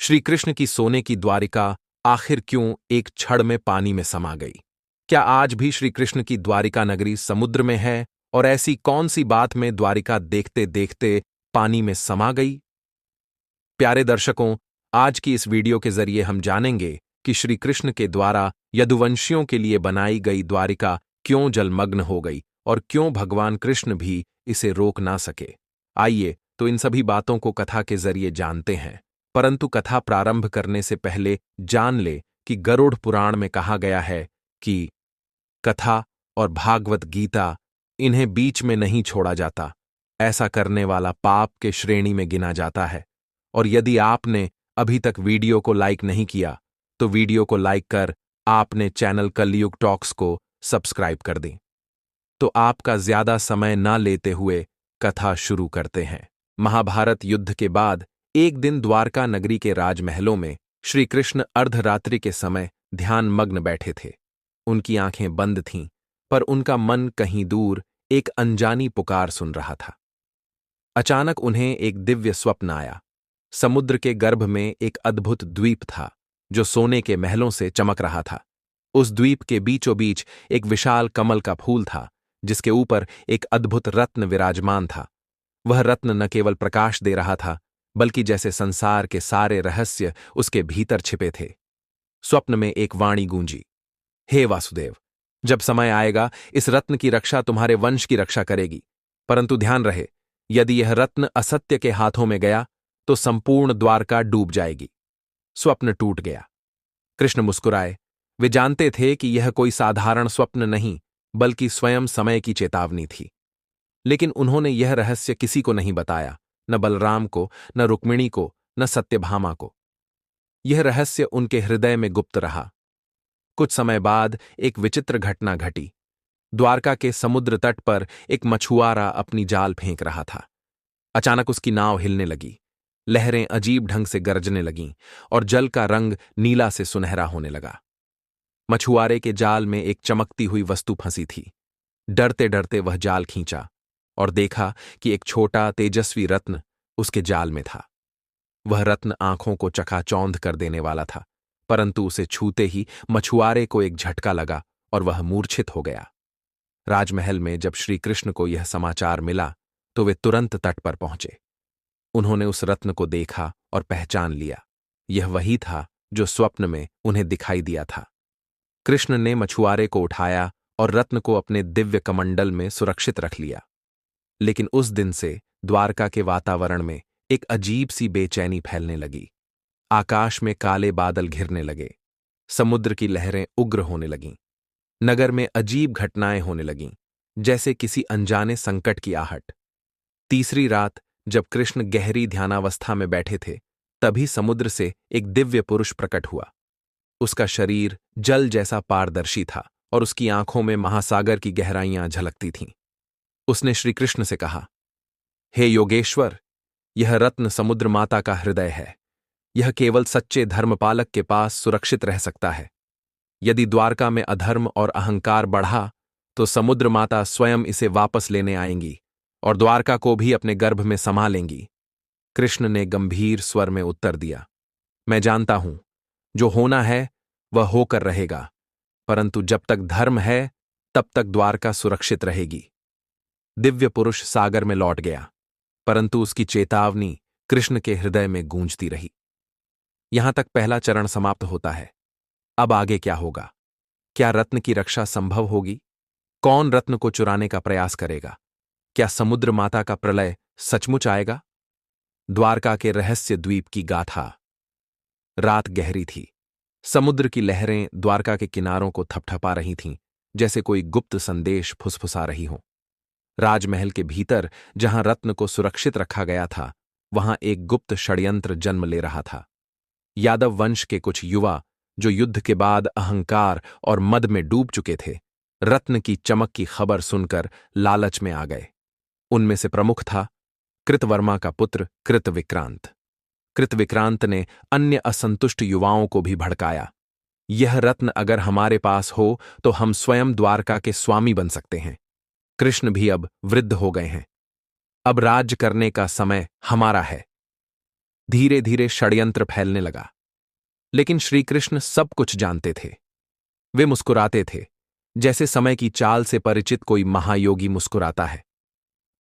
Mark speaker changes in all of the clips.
Speaker 1: श्री कृष्ण की सोने की द्वारिका आखिर क्यों एक क्षण में पानी में समा गई? क्या आज भी श्री कृष्ण की द्वारिका नगरी समुद्र में है और ऐसी कौन सी बात में द्वारिका देखते देखते पानी में समा गई? प्यारे दर्शकों, आज की इस वीडियो के जरिए हम जानेंगे कि श्री कृष्ण के द्वारा यदुवंशियों के लिए बनाई गई द्वारिका क्यों जलमग्न हो गई और क्यों भगवान कृष्ण भी इसे रोक ना सके। आइए तो इन सभी बातों को कथा के जरिए जानते हैं। परंतु कथा प्रारंभ करने से पहले जान ले कि गरुड़ पुराण में कहा गया है कि कथा और भागवत गीता इन्हें बीच में नहीं छोड़ा जाता। ऐसा करने वाला पाप के श्रेणी में गिना जाता है। और यदि आपने अभी तक वीडियो को लाइक नहीं किया तो वीडियो को लाइक कर आपने चैनल कलयुग टॉक्स को सब्सक्राइब कर दें। तो आपका ज्यादा समय ना लेते हुए कथा शुरू करते हैं। महाभारत युद्ध के बाद एक दिन द्वारका नगरी के राजमहलों में श्री कृष्ण अर्धरात्रि के समय ध्यान मग्न बैठे थे। उनकी आंखें बंद थीं, पर उनका मन कहीं दूर एक अनजानी पुकार सुन रहा था। अचानक उन्हें एक दिव्य स्वप्न आया। समुद्र के गर्भ में एक अद्भुत द्वीप था जो सोने के महलों से चमक रहा था। उस द्वीप के बीचों बीच एक विशाल कमल का फूल था जिसके ऊपर एक अद्भुत रत्न विराजमान था। वह रत्न न केवल प्रकाश दे रहा था बल्कि जैसे संसार के सारे रहस्य उसके भीतर छिपे थे। स्वप्न में एक वाणी गूंजी, हे वासुदेव, जब समय आएगा इस रत्न की रक्षा तुम्हारे वंश की रक्षा करेगी। परंतु ध्यान रहे, यदि यह रत्न असत्य के हाथों में गया तो संपूर्ण द्वारका डूब जाएगी। स्वप्न टूट गया। कृष्ण मुस्कुराए। वे जानते थे कि यह कोई साधारण स्वप्न नहीं बल्कि स्वयं समय की चेतावनी थी। लेकिन उन्होंने यह रहस्य किसी को नहीं बताया, न बलराम को, न रुक्मिणी को, न सत्यभामा को। यह रहस्य उनके हृदय में गुप्त रहा। कुछ समय बाद एक विचित्र घटना घटी। द्वारका के समुद्र तट पर एक मछुआरा अपनी जाल फेंक रहा था। अचानक उसकी नाव हिलने लगी। लहरें अजीब ढंग से गरजने लगीं और जल का रंग नीला से सुनहरा होने लगा। मछुआरे के जाल में एक चमकती हुई वस्तु फंसी थी। डरते डरते वह जाल खींचा और देखा कि एक छोटा तेजस्वी रत्न उसके जाल में था। वह रत्न आंखों को चकाचौंध कर देने वाला था, परंतु उसे छूते ही मछुआरे को एक झटका लगा और वह मूर्छित हो गया। राजमहल में जब श्री कृष्ण को यह समाचार मिला तो वे तुरंत तट पर पहुंचे। उन्होंने उस रत्न को देखा और पहचान लिया। यह वही था जो स्वप्न में उन्हें दिखाई दिया था। कृष्ण ने मछुआरे को उठाया और रत्न को अपने दिव्य कमंडल में सुरक्षित रख लिया। लेकिन उस दिन से द्वारका के वातावरण में एक अजीब सी बेचैनी फैलने लगी। आकाश में काले बादल घिरने लगे। समुद्र की लहरें उग्र होने लगीं। नगर में अजीब घटनाएं होने लगीं, जैसे किसी अनजाने संकट की आहट। तीसरी रात जब कृष्ण गहरी ध्यानावस्था में बैठे थे, तभी समुद्र से एक दिव्य पुरुष प्रकट हुआ। उसका शरीर जल जैसा पारदर्शी था और उसकी आंखों में महासागर की गहराइयां झलकती थीं। उसने श्री कृष्ण से कहा, हे योगेश्वर, यह रत्न समुद्र माता का हृदय है। यह केवल सच्चे धर्मपालक के पास सुरक्षित रह सकता है। यदि द्वारका में अधर्म और अहंकार बढ़ा तो समुद्र माता स्वयं इसे वापस लेने आएंगी और द्वारका को भी अपने गर्भ में समा लेंगी। कृष्ण ने गंभीर स्वर में उत्तर दिया, मैं जानता हूं, जो होना है वह होकर रहेगा, परंतु जब तक धर्म है तब तक द्वारका सुरक्षित रहेगी। दिव्य पुरुष सागर में लौट गया, परंतु उसकी चेतावनी कृष्ण के हृदय में गूंजती रही। यहां तक पहला चरण समाप्त होता है। अब आगे क्या होगा? क्या रत्न की रक्षा संभव होगी? कौन रत्न को चुराने का प्रयास करेगा? क्या समुद्र माता का प्रलय सचमुच आएगा? द्वारका के रहस्य द्वीप की गाथा। रात गहरी थी। समुद्र की लहरें द्वारका के किनारों को थपथपा रही थीं, जैसे कोई गुप्त संदेश फुसफुसा रही हो। राजमहल के भीतर जहां रत्न को सुरक्षित रखा गया था, वहां एक गुप्त षड्यंत्र जन्म ले रहा था। यादव वंश के कुछ युवा जो युद्ध के बाद अहंकार और मद में डूब चुके थे, रत्न की चमक की खबर सुनकर लालच में आ गए। उनमें से प्रमुख था कृतवर्मा का पुत्र कृतविक्रांत। कृतविक्रांत ने अन्य असंतुष्ट युवाओं को भी भड़काया। यह रत्न अगर हमारे पास हो तो हम स्वयं द्वारका के स्वामी बन सकते हैं। कृष्ण भी अब वृद्ध हो गए हैं। अब राज्य करने का समय हमारा है। धीरे धीरे षड्यंत्र फैलने लगा। लेकिन श्रीकृष्ण सब कुछ जानते थे। वे मुस्कुराते थे, जैसे समय की चाल से परिचित कोई महायोगी मुस्कुराता है।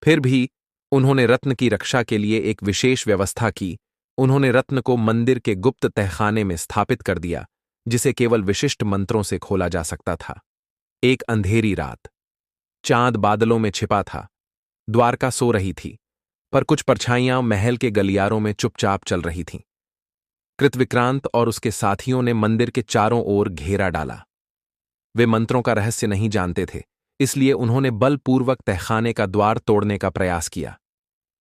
Speaker 1: फिर भी उन्होंने रत्न की रक्षा के लिए एक विशेष व्यवस्था की। उन्होंने रत्न को मंदिर के गुप्त तहखाने में स्थापित कर दिया, जिसे केवल विशिष्ट मंत्रों से खोला जा सकता था। एक अंधेरी रात, चांद बादलों में छिपा था। द्वारका सो रही थी, पर कुछ परछाइयां महल के गलियारों में चुपचाप चल रही थीं। कृतविक्रांत और उसके साथियों ने मंदिर के चारों ओर घेरा डाला। वे मंत्रों का रहस्य नहीं जानते थे, इसलिए उन्होंने बलपूर्वक तहखाने का द्वार तोड़ने का प्रयास किया।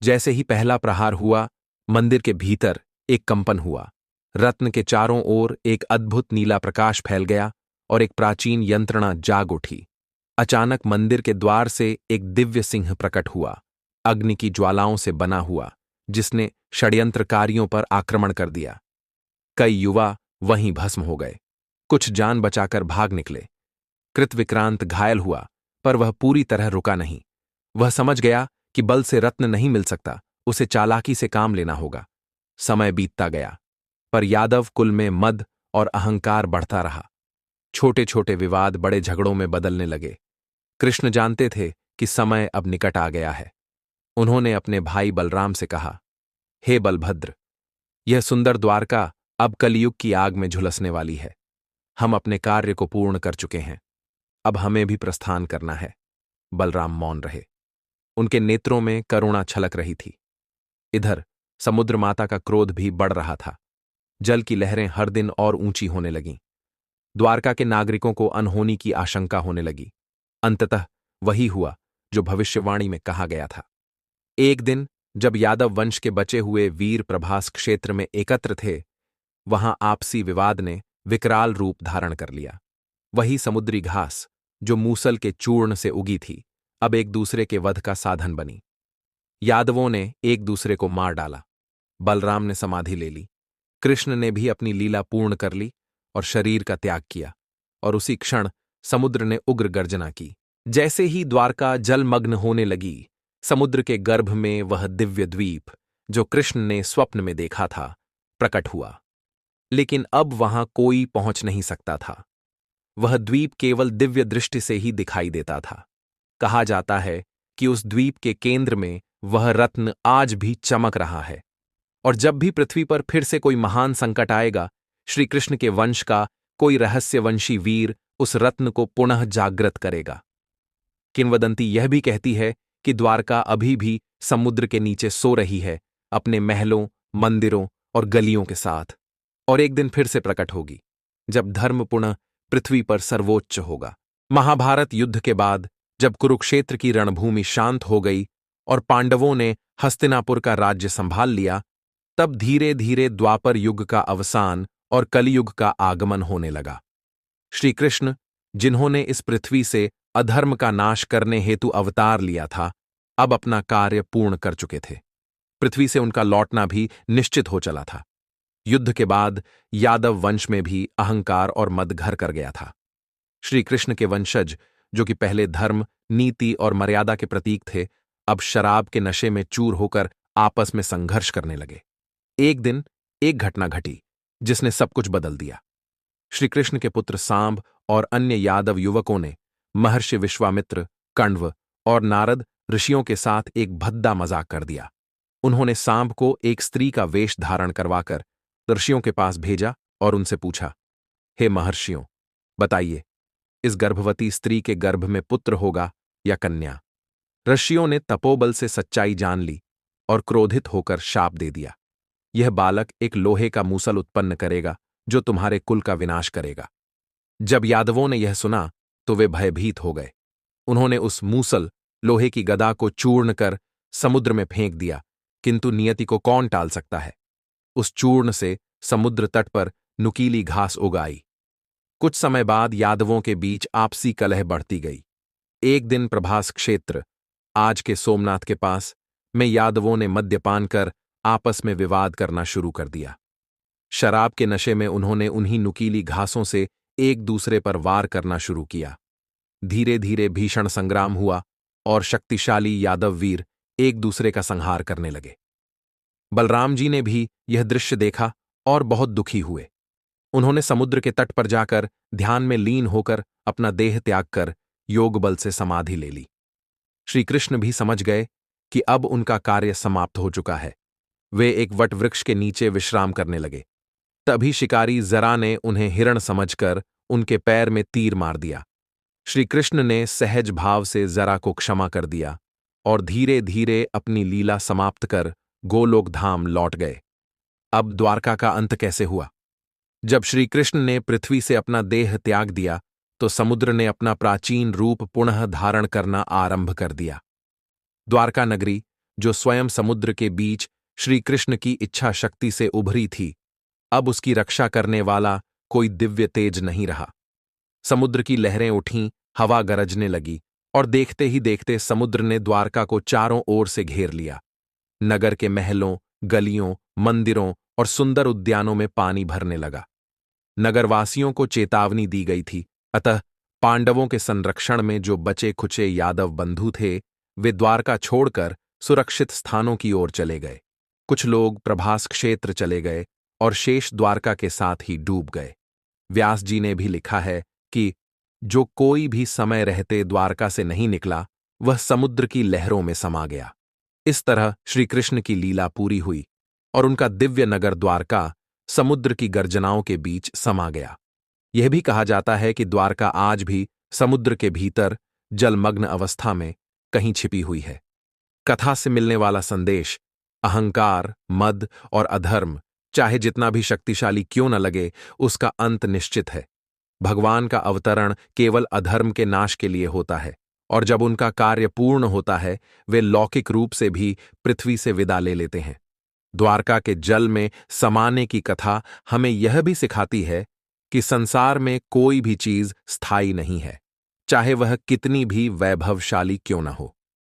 Speaker 1: जैसे ही पहला प्रहार हुआ, मंदिर के भीतर एक कंपन हुआ। रत्न के चारों ओर एक अद्भुत नीला प्रकाश फैल गया और एक प्राचीन यंत्रणा जाग उठी। अचानक मंदिर के द्वार से एक दिव्य सिंह प्रकट हुआ, अग्नि की ज्वालाओं से बना हुआ, जिसने षड्यंत्रकारियों पर आक्रमण कर दिया। कई युवा वहीं भस्म हो गए, कुछ जान बचाकर भाग निकले। कृतविक्रांत घायल हुआ, पर वह पूरी तरह रुका नहीं। वह समझ गया कि बल से रत्न नहीं मिल सकता, उसे चालाकी से काम लेना होगा। समय बीतता गया, पर यादव कुल में मद और अहंकार बढ़ता रहा। छोटे छोटे विवाद बड़े झगड़ों में बदलने लगे। कृष्ण जानते थे कि समय अब निकट आ गया है। उन्होंने अपने भाई बलराम से कहा, हे बलभद्र, यह सुंदर द्वारका अब कलयुग की आग में झुलसने वाली है। हम अपने कार्य को पूर्ण कर चुके हैं, अब हमें भी प्रस्थान करना है। बलराम मौन रहे, उनके नेत्रों में करुणा छलक रही थी। इधर समुद्र माता का क्रोध भी बढ़ रहा था। जल की लहरें हर दिन और ऊंची होने लगीं। द्वारका के नागरिकों को अनहोनी की आशंका होने लगी। अंततः वही हुआ जो भविष्यवाणी में कहा गया था। एक दिन जब यादव वंश के बचे हुए वीर प्रभास क्षेत्र में एकत्र थे, वहां आपसी विवाद ने विकराल रूप धारण कर लिया। वही समुद्री घास, जो मूसल के चूर्ण से उगी थी, अब एक दूसरे के वध का साधन बनी। यादवों ने एक दूसरे को मार डाला। बलराम ने समाधि ले ली, कृष्ण ने भी अपनी लीला पूर्ण कर ली और शरीर का त्याग किया। और उसी क्षण समुद्र ने उग्र गर्जना की। जैसे ही द्वारका जलमग्न होने लगी, समुद्र के गर्भ में वह दिव्य द्वीप, जो कृष्ण ने स्वप्न में देखा था, प्रकट हुआ। लेकिन अब वहां कोई पहुंच नहीं सकता था। वह द्वीप केवल दिव्य दृष्टि से ही दिखाई देता था। कहा जाता है कि उस द्वीप के केंद्र में वह रत्न आज भी चमक रहा है। और जब भी पृथ्वी पर फिर से कोई महान संकट आएगा, श्री कृष्ण के वंश का कोई रहस्यवंशी वीर उस रत्न को पुनः जागृत करेगा। किंवदंती यह भी कहती है कि द्वारका अभी भी समुद्र के नीचे सो रही है, अपने महलों, मंदिरों और गलियों के साथ, और एक दिन फिर से प्रकट होगी, जब धर्म पुनः पृथ्वी पर सर्वोच्च होगा। महाभारत युद्ध के बाद जब कुरुक्षेत्र की रणभूमि शांत हो गई और पांडवों ने हस्तिनापुर का राज्य संभाल लिया, तब धीरे धीरे द्वापर युग का अवसान और कलियुग का आगमन होने लगा। श्री कृष्ण, जिन्होंने इस पृथ्वी से अधर्म का नाश करने हेतु अवतार लिया था, अब अपना कार्य पूर्ण कर चुके थे। पृथ्वी से उनका लौटना भी निश्चित हो चला था। युद्ध के बाद यादव वंश में भी अहंकार और मद घर कर गया था। श्री कृष्ण के वंशज, जो कि पहले धर्म, नीति और मर्यादा के प्रतीक थे, अब शराब के नशे में चूर होकर आपस में संघर्ष करने लगे। एक दिन एक घटना घटी जिसने सब कुछ बदल दिया। श्री कृष्ण के पुत्र सांब और अन्य यादव युवकों ने महर्षि विश्वामित्र, कण्व और नारद ऋषियों के साथ एक भद्दा मजाक कर दिया। उन्होंने सांब को एक स्त्री का वेश धारण करवाकर ऋषियों के पास भेजा और उनसे पूछा, हे महर्षियों, बताइए, इस गर्भवती स्त्री के गर्भ में पुत्र होगा या कन्या? ऋषियों ने तपोबल से सच्चाई जान ली और क्रोधित होकर शाप दे दिया, यह बालक एक लोहे का मूसल उत्पन्न करेगा जो तुम्हारे कुल का विनाश करेगा। जब यादवों ने यह सुना तो वे भयभीत हो गए। उन्होंने उस मूसल, लोहे की गदा को चूर्ण कर समुद्र में फेंक दिया, किंतु नियति को कौन टाल सकता है। उस चूर्ण से समुद्र तट पर नुकीली घास उग आई। कुछ समय बाद यादवों के बीच आपसी कलह बढ़ती गई। एक दिन प्रभास क्षेत्र, आज के सोमनाथ के पास, में यादवों ने मद्यपान कर आपस में विवाद करना शुरू कर दिया। शराब के नशे में उन्होंने उन्हीं नुकीली घासों से एक दूसरे पर वार करना शुरू किया। धीरे धीरे भीषण संग्राम हुआ और शक्तिशाली यादव वीर एक दूसरे का संहार करने लगे। बलराम जी ने भी यह दृश्य देखा और बहुत दुखी हुए। उन्होंने समुद्र के तट पर जाकर ध्यान में लीन होकर अपना देह त्याग कर योग बल से समाधि ले ली। श्री कृष्ण भी समझ गए कि अब उनका कार्य समाप्त हो चुका है। वे एक वट वृक्ष के नीचे विश्राम करने लगे। तभी शिकारी जरा ने उन्हें हिरण समझकर उनके पैर में तीर मार दिया। श्री कृष्ण ने सहज भाव से जरा को क्षमा कर दिया और धीरे धीरे अपनी लीला समाप्त कर गोलोक धाम लौट गए। अब द्वारका का अंत कैसे हुआ? जब श्री कृष्ण ने पृथ्वी से अपना देह त्याग दिया तो समुद्र ने अपना प्राचीन रूप पुनः धारण करना आरंभ कर दिया। द्वारका नगरी, जो स्वयं समुद्र के बीच श्री कृष्ण की इच्छा शक्ति से उभरी थी, अब उसकी रक्षा करने वाला कोई दिव्य तेज नहीं रहा। समुद्र की लहरें उठीं, हवा गरजने लगी और देखते ही देखते समुद्र ने द्वारका को चारों ओर से घेर लिया। नगर के महलों, गलियों, मंदिरों और सुंदर उद्यानों में पानी भरने लगा। नगरवासियों को चेतावनी दी गई थी, अतः पांडवों के संरक्षण में जो बचे खुचे यादव बंधु थे, वे द्वारका छोड़कर सुरक्षित स्थानों की ओर चले गए। कुछ लोग प्रभास क्षेत्र चले गए और शेष द्वारका के साथ ही डूब गए। व्यास जी ने भी लिखा है कि जो कोई भी समय रहते द्वारका से नहीं निकला, वह समुद्र की लहरों में समा गया। इस तरह श्री कृष्ण की लीला पूरी हुई और उनका दिव्य नगर द्वारका समुद्र की गर्जनाओं के बीच समा गया। यह भी कहा जाता है कि द्वारका आज भी समुद्र के भीतर जलमग्न अवस्था में कहीं छिपी हुई है। कथा से मिलने वाला संदेश: अहंकार, मद और अधर्म चाहे जितना भी शक्तिशाली क्यों न लगे, उसका अंत निश्चित है। भगवान का अवतरण केवल अधर्म के नाश के लिए होता है और जब उनका कार्य पूर्ण होता है, वे लौकिक रूप से भी पृथ्वी से विदा ले लेते हैं। द्वारका के जल में समाने की कथा हमें यह भी सिखाती है कि संसार में कोई भी चीज स्थायी नहीं है, चाहे वह कितनी भी वैभवशाली क्यों न हो।